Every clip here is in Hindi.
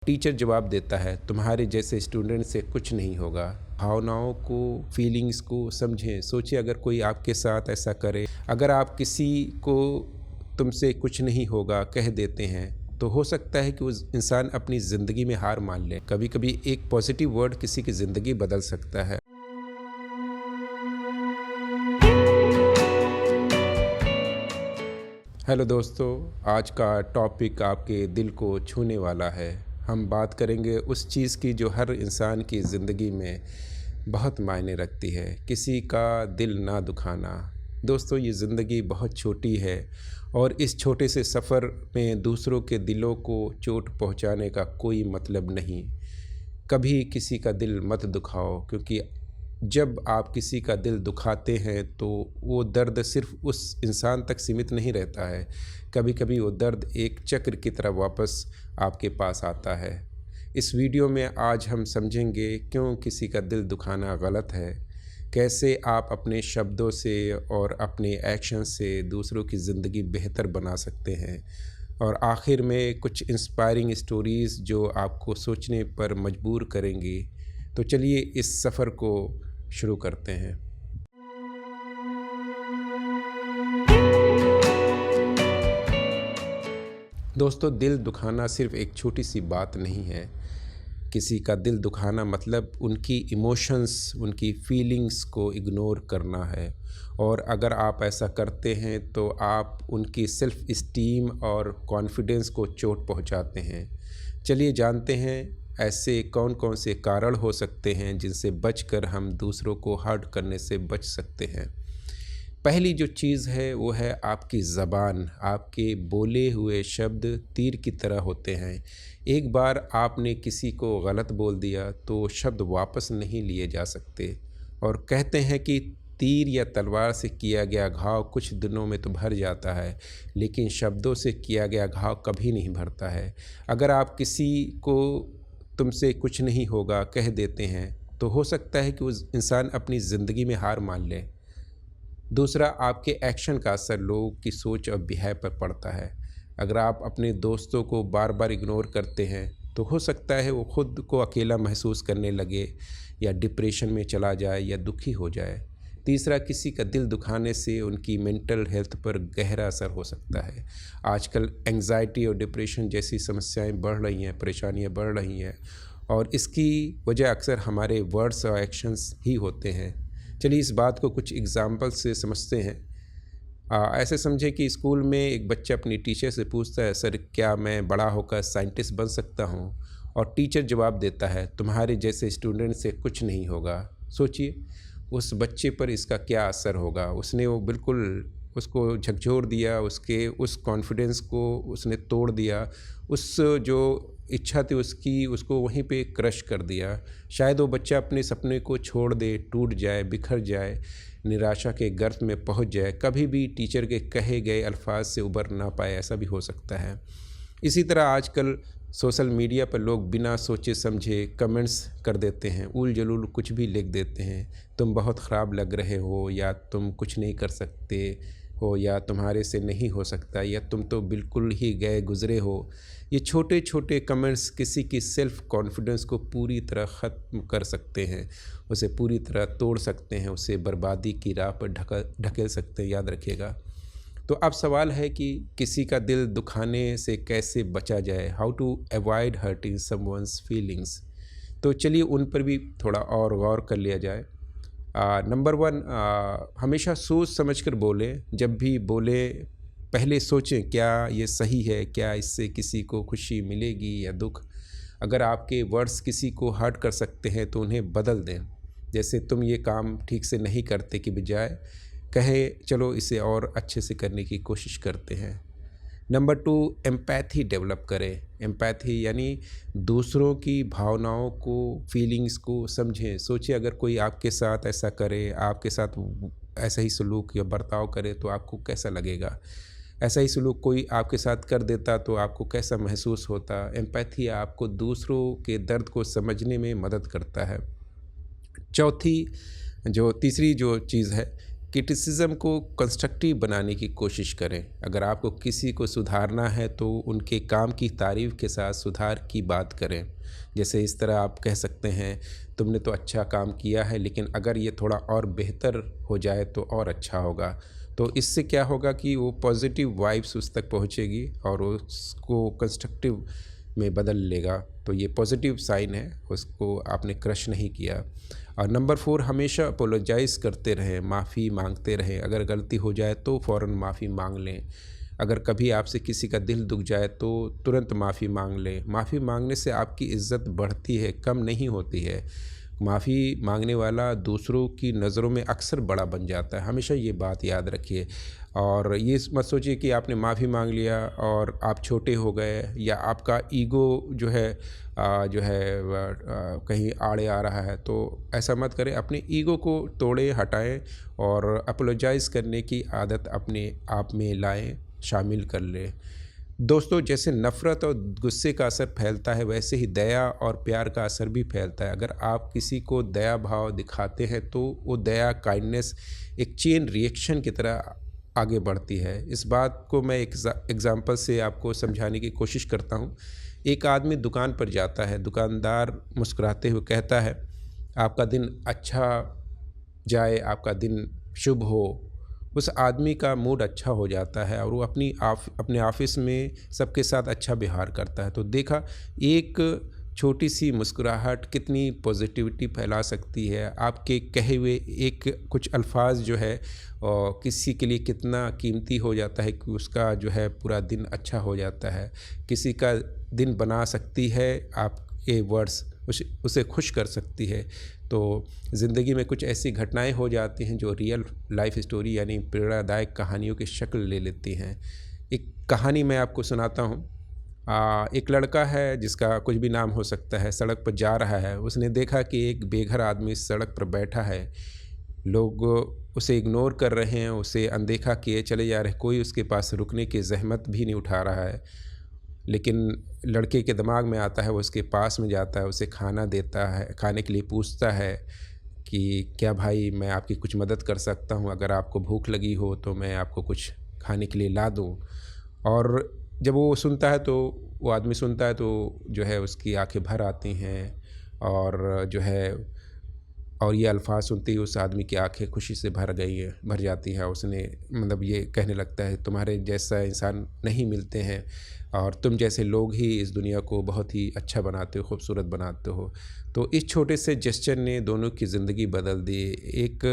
टीचर जवाब देता है, तुम्हारे जैसे स्टूडेंट से कुछ नहीं होगा। भावनाओं को, फीलिंग्स को समझें। सोचिए अगर कोई आपके साथ ऐसा करे। अगर आप किसी को तुमसे कुछ नहीं होगा कह देते हैं तो हो सकता है कि उस इंसान अपनी ज़िंदगी में हार मान ले। कभी कभी एक पॉजिटिव वर्ड किसी की ज़िंदगी बदल सकता है। हेलो दोस्तों, आज का टॉपिक आपके दिल को छूने वाला है। हम बात करेंगे उस चीज़ की जो हर इंसान की ज़िंदगी में बहुत मायने रखती है, किसी का दिल ना दुखाना। दोस्तों, ये ज़िंदगी बहुत छोटी है और इस छोटे से सफ़र में दूसरों के दिलों को चोट पहुंचाने का कोई मतलब नहीं। कभी किसी का दिल मत दुखाओ, क्योंकि जब आप किसी का दिल दुखाते हैं तो वो दर्द सिर्फ़ उस इंसान तक सीमित नहीं रहता है। कभी कभी वो दर्द एक चक्र की तरह वापस आपके पास आता है। इस वीडियो में आज हम समझेंगे क्यों किसी का दिल दुखाना गलत है, कैसे आप अपने शब्दों से और अपने एक्शन से दूसरों की ज़िंदगी बेहतर बना सकते हैं, और आखिर में कुछ इंस्पायरिंग स्टोरीज़ जो आपको सोचने पर मजबूर करेंगी। तो चलिए इस सफ़र को शुरू करते हैं। दोस्तों, दिल दुखाना सिर्फ़ एक छोटी सी बात नहीं है। किसी का दिल दुखाना मतलब उनकी इमोशंस, उनकी फीलिंग्स को इग्नोर करना है, और अगर आप ऐसा करते हैं तो आप उनकी सेल्फ़ इस्टीम और कॉन्फिडेंस को चोट पहुंचाते हैं। चलिए जानते हैं ऐसे कौन कौन से कारण हो सकते हैं जिनसे बचकर हम दूसरों को हर्ट करने से बच सकते हैं। पहली जो चीज़ है वो है आपकी ज़बान। आपके बोले हुए शब्द तीर की तरह होते हैं। एक बार आपने किसी को गलत बोल दिया तो शब्द वापस नहीं लिए जा सकते, और कहते हैं कि तीर या तलवार से किया गया घाव कुछ दिनों में तो भर जाता है, लेकिन शब्दों से किया गया घाव कभी नहीं भरता है। अगर आप किसी को तुमसे कुछ नहीं होगा कह देते हैं तो हो सकता है कि उस इंसान अपनी ज़िंदगी में हार मान ले। दूसरा, आपके एक्शन का असर लोगों की सोच और बिहेव पर पड़ता है। अगर आप अपने दोस्तों को बार बार इग्नोर करते हैं तो हो सकता है वो खुद को अकेला महसूस करने लगे, या डिप्रेशन में चला जाए, या दुखी हो जाए। तीसरा, किसी का दिल दुखाने से उनकी मेंटल हेल्थ पर गहरा असर हो सकता है। आजकल एंग्जाइटी और डिप्रेशन जैसी समस्याएं बढ़ रही हैं, परेशानियां बढ़ रही हैं, और इसकी वजह अक्सर हमारे वर्ड्स और एक्शंस ही होते हैं। चलिए इस बात को कुछ एग्जाम्पल से समझते हैं। ऐसे समझे कि स्कूल में एक बच्चा अपनी टीचर से पूछता है, सर क्या मैं बड़ा होकर साइंटिस्ट बन सकता हूँ? और टीचर जवाब देता है, तुम्हारे जैसे स्टूडेंट से कुछ नहीं होगा। सोचिए उस बच्चे पर इसका क्या असर होगा। उसने वो बिल्कुल उसको झकझोर दिया, उसके उस कॉन्फिडेंस को उसने तोड़ दिया, उस जो इच्छा थी उसकी, उसको वहीं पे क्रश कर दिया। शायद वो बच्चा अपने सपने को छोड़ दे, टूट जाए, बिखर जाए, निराशा के गर्त में पहुंच जाए, कभी भी टीचर के कहे गए अल्फाज से उबर ना पाए, ऐसा भी हो सकता है। इसी तरह आजकल सोशल मीडिया पर लोग बिना सोचे समझे कमेंट्स कर देते हैं, उल जलूल कुछ भी लिख देते हैं। तुम बहुत ख़राब लग रहे हो, या तुम कुछ नहीं कर सकते हो, या तुम्हारे से नहीं हो सकता, या तुम तो बिल्कुल ही गए गुज़रे हो। ये छोटे छोटे कमेंट्स किसी की सेल्फ़ कॉन्फिडेंस को पूरी तरह ख़त्म कर सकते हैं, उसे पूरी तरह तोड़ सकते हैं, उसे बर्बादी की राह पर ढकेल सकते हैं, याद रखिएगा। तो अब सवाल है कि किसी का दिल दुखाने से कैसे बचा जाए, how to avoid hurting someone's feelings. तो चलिए उन पर भी थोड़ा और गौर कर लिया जाए। नंबर वन, हमेशा सोच समझ कर बोलें। जब भी बोले पहले सोचें क्या ये सही है, क्या इससे किसी को खुशी मिलेगी या दुख। अगर आपके वर्ड्स किसी को हर्ट कर सकते हैं तो उन्हें बदल दें। जैसे तुम ये काम ठीक से नहीं करते की बजाय कहे चलो इसे और अच्छे से करने की कोशिश करते हैं। नंबर टू, एम्पैथी डेवलप करें। एम्पैथी यानी दूसरों की भावनाओं को, फीलिंग्स को समझें। सोचिए अगर कोई आपके साथ ऐसा करे, आपके साथ ऐसा ही सलूक या बर्ताव करे तो आपको कैसा लगेगा। ऐसा ही सलूक कोई आपके साथ कर देता तो आपको कैसा महसूस होता। एम्पैथी आपको दूसरों के दर्द को समझने में मदद करता है। तीसरी जो चीज़ है क्रिटिसिज्म को कंस्ट्रक्टिव बनाने की कोशिश करें। अगर आपको किसी को सुधारना है तो उनके काम की तारीफ़ के साथ सुधार की बात करें। जैसे इस तरह आप कह सकते हैं, तुमने तो अच्छा काम किया है, लेकिन अगर ये थोड़ा और बेहतर हो जाए तो और अच्छा होगा। तो इससे क्या होगा कि वो पॉजिटिव वाइब्स उस तक पहुँचेगी और उसको कंस्ट्रक्टिव में बदल लेगा। तो ये पॉजिटिव साइन है, उसको आपने क्रश नहीं किया। और नंबर 4, हमेशा अपोलोजाइज़ करते रहें, माफ़ी मांगते रहें। अगर गलती हो जाए तो फ़ौरन माफ़ी मांग लें। अगर कभी आपसे किसी का दिल दुख जाए तो तुरंत माफ़ी मांग लें। माफ़ी मांगने से आपकी इज़्ज़त बढ़ती है, कम नहीं होती है। माफ़ी मांगने वाला दूसरों की नज़रों में अक्सर बड़ा बन जाता है। हमेशा ये बात याद रखिए। और ये मत सोचिए कि आपने माफ़ी मांग लिया और आप छोटे हो गए, या आपका ईगो कहीं आड़े आ रहा है। तो ऐसा मत करें, अपने ईगो को तोड़ें, हटाएं और अपोलोजाइज़ करने की आदत अपने आप में लाएं, शामिल कर लें। दोस्तों, जैसे नफ़रत और गुस्से का असर फैलता है, वैसे ही दया और प्यार का असर भी फैलता है। अगर आप किसी को दया भाव दिखाते हैं तो वो दया, काइंडनेस एक चेन रिएक्शन की तरह आगे बढ़ती है। इस बात को मैं एक एग्ज़ाम्पल से आपको समझाने की कोशिश करता हूँ। एक आदमी दुकान पर जाता है, दुकानदार मुस्कुराते हुए कहता है, आपका दिन अच्छा जाए, आपका दिन शुभ हो। उस आदमी का मूड अच्छा हो जाता है और वो अपने ऑफिस में सबके साथ अच्छा व्यवहार करता है। तो देखा, एक छोटी सी मुस्कुराहट कितनी पॉजिटिविटी फैला सकती है। आपके कहे हुए एक कुछ अल्फाज जो है किसी के लिए कितना कीमती हो जाता है कि उसका जो है पूरा दिन अच्छा हो जाता है। किसी का दिन बना सकती है आपके वर्ड्स, उसे खुश कर सकती है। तो ज़िंदगी में कुछ ऐसी घटनाएं हो जाती हैं जो रियल लाइफ स्टोरी यानी प्रेरणादायक कहानियों की शक्ल ले लेती हैं। एक कहानी मैं आपको सुनाता हूँ। एक लड़का है जिसका कुछ भी नाम हो सकता है, सड़क पर जा रहा है। उसने देखा कि एक बेघर आदमी सड़क पर बैठा है। लोग उसे इग्नोर कर रहे हैं, उसे अनदेखा किए चले जा रहे हैं, कोई उसके पास रुकने की ज़हमत भी नहीं उठा रहा है। लेकिन लड़के के दिमाग में आता है, वो उसके पास में जाता है, उसे खाना देता है, खाने के लिए पूछता है कि क्या भाई मैं आपकी कुछ मदद कर सकता हूँ? अगर आपको भूख लगी हो तो मैं आपको कुछ खाने के लिए ला दूँ। और जब वो सुनता है तो वो आदमी सुनता है तो जो है उसकी आंखें भर आती हैं। और जो है और ये अल्फ़ाज़ सुनते ही उस आदमी की आंखें खुशी से भर जाती हैं। उसने मतलब ये कहने लगता है, तुम्हारे जैसा इंसान नहीं मिलते हैं और तुम जैसे लोग ही इस दुनिया को बहुत ही अच्छा बनाते हो, खूबसूरत बनाते हो। तो इस छोटे से जेस्चर ने दोनों की ज़िंदगी बदल दी। एक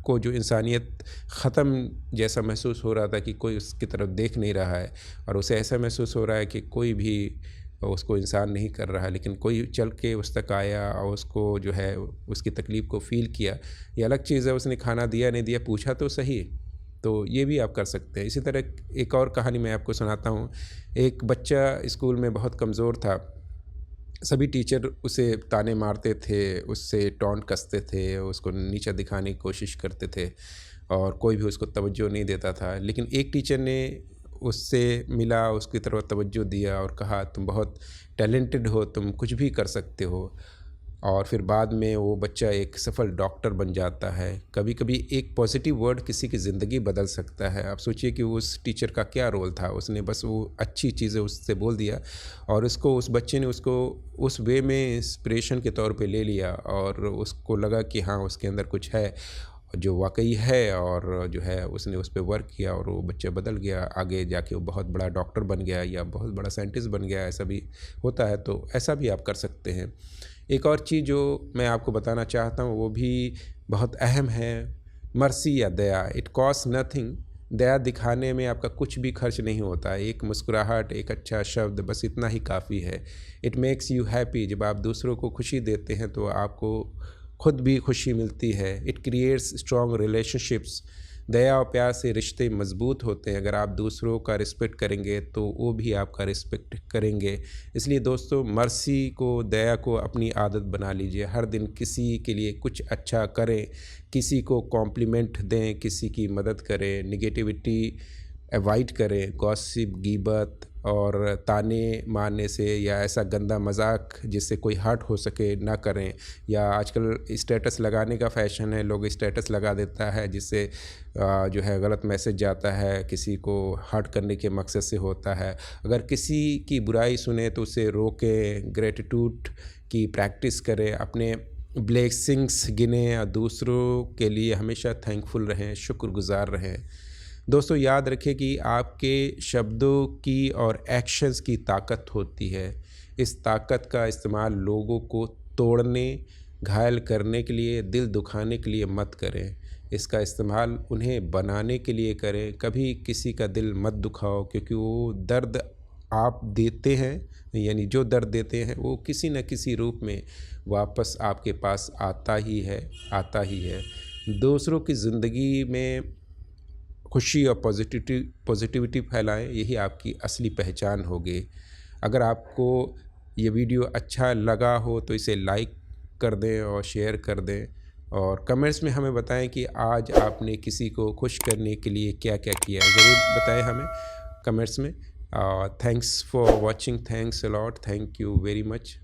को जो इंसानियत ख़त्म जैसा महसूस हो रहा था कि कोई उसकी तरफ देख नहीं रहा है, और उसे ऐसा महसूस हो रहा है कि कोई भी उसको इंसान नहीं कर रहा है, लेकिन कोई चल के उस तक आया और उसको जो है उसकी तकलीफ़ को फ़ील किया। ये अलग चीज़ है, उसने खाना दिया नहीं दिया, पूछा तो सही। तो ये भी आप कर सकते हैं। इसी तरह एक और कहानी मैं आपको सुनाता हूँ। एक बच्चा स्कूल में बहुत कमज़ोर था। सभी टीचर उसे ताने मारते थे, उससे टॉन्ट कसते थे, उसको नीचा दिखाने की कोशिश करते थे और कोई भी उसको तवज्जो नहीं देता था। लेकिन एक टीचर ने उससे मिला, उसकी तरफ तवज्जो दिया और कहा, तुम बहुत टैलेंटेड हो, तुम कुछ भी कर सकते हो। और फिर बाद में वो बच्चा एक सफल डॉक्टर बन जाता है। कभी कभी एक पॉजिटिव वर्ड किसी की ज़िंदगी बदल सकता है। आप सोचिए कि उस टीचर का क्या रोल था, उसने बस वो अच्छी चीज़ें उससे बोल दिया और उस बच्चे ने उसको उस वे में इंस्पिरेशन के तौर पे ले लिया और उसको लगा कि हाँ, उसके अंदर कुछ है जो वाकई है, और जो है उसने उस पे वर्क किया और वो बच्चा बदल गया। आगे जाके वो बहुत बड़ा डॉक्टर बन गया या बहुत बड़ा साइंटिस्ट बन गया, ऐसा भी होता है। तो ऐसा भी आप कर सकते हैं। एक और चीज़ जो मैं आपको बताना चाहता हूँ वो भी बहुत अहम है, मर्सी या दया। It cost nothing. दया दिखाने में आपका कुछ भी खर्च नहीं होता है। एक मुस्कुराहट, एक अच्छा शब्द, बस इतना ही काफ़ी है। It makes you happy. जब आप दूसरों को खुशी देते हैं तो आपको खुद भी खुशी मिलती है। It creates strong relationships. दया और प्यार से रिश्ते मजबूत होते हैं। अगर आप दूसरों का रिस्पेक्ट करेंगे तो वो भी आपका रिस्पेक्ट करेंगे। इसलिए दोस्तों, मर्सी को, दया को अपनी आदत बना लीजिए। हर दिन किसी के लिए कुछ अच्छा करें, किसी को कॉम्प्लीमेंट दें, किसी की मदद करें, निगेटिविटी अवॉइड करें, गॉसिप, गीबत और ताने मारने से या ऐसा गंदा मजाक जिससे कोई हर्ट हो सके ना करें। या आजकल स्टेटस लगाने का फ़ैशन है, लोग स्टेटस लगा देता है जिससे जो है गलत मैसेज जाता है, किसी को हर्ट करने के मकसद से होता है। अगर किसी की बुराई सुने तो उसे रोकें, ग्रेटिट्यूड की प्रैक्टिस करें, अपने ब्लेसिंग्स गिनें और दूसरों के लिए हमेशा थैंकफुल रहें, शुक्रगुज़ार रहें। दोस्तों याद रखें कि आपके शब्दों की और एक्शंस की ताकत होती है। इस ताकत का इस्तेमाल लोगों को तोड़ने, घायल करने के लिए, दिल दुखाने के लिए मत करें। इसका इस्तेमाल उन्हें बनाने के लिए करें। कभी किसी का दिल मत दुखाओ, क्योंकि वो दर्द आप देते हैं, यानी जो दर्द देते हैं वो किसी न किसी रूप में वापस आपके पास आता ही है। दूसरों की ज़िंदगी में खुशी और पॉजिटिविटी फैलाएं, यही आपकी असली पहचान होगी। अगर आपको ये वीडियो अच्छा लगा हो तो इसे लाइक कर दें और शेयर कर दें, और कमेंट्स में हमें बताएं कि आज आपने किसी को खुश करने के लिए क्या क्या किया। ज़रूर बताएं हमें कमेंट्स में। Thanks for watching, thanks a lot, thank you very much.